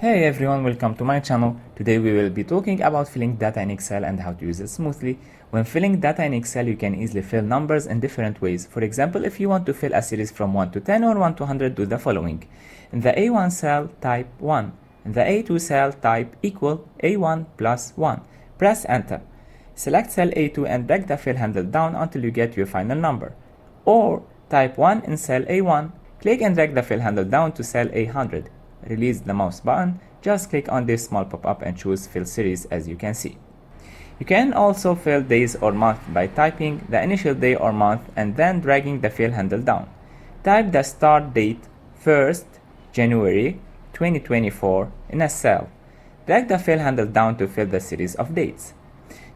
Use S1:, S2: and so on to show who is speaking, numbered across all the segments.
S1: Hey everyone, welcome to my channel. Today we will be talking about filling data in Excel and how to use it smoothly. When filling data in Excel, you can easily fill numbers in different ways. For example, if you want to fill a series from 1 to 10 or 1 to 100, do the following. In the A1 cell, type 1. In the A2 cell, type equal A1 plus 1. Press enter. Select cell A2 and drag the fill handle down until you get your final number. Or type 1 in cell A1. Click and drag the fill handle down to cell A100. Release the mouse button, just click on this small pop-up and choose fill series as you can see. You can also fill days or month by typing the initial day or month and then dragging the fill handle down. Type the start date 1st January 2024 in a cell. Drag the fill handle down to fill the series of dates.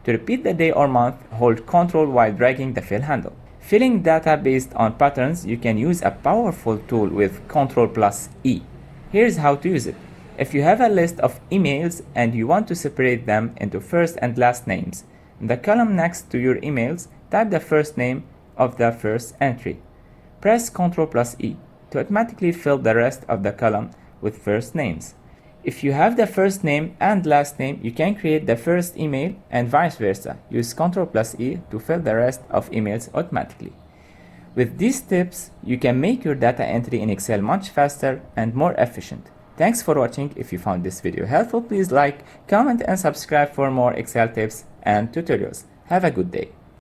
S1: To repeat the day or month, hold Ctrl while dragging the fill handle. Filling data based on patterns, you can use a powerful tool with Ctrl plus E. Here's how to use it. If you have a list of emails and you want to separate them into first and last names, in the column next to your emails, type the first name of the first entry. Press Ctrl plus E to automatically fill the rest of the column with first names. If you have the first name and last name, you can create the first email and vice versa. Use Ctrl plus E to fill the rest of emails automatically. With these tips, you can make your data entry in Excel much faster and more efficient. Thanks for watching. If you found this video helpful, please like, comment and subscribe for more Excel tips and tutorials. Have a good day.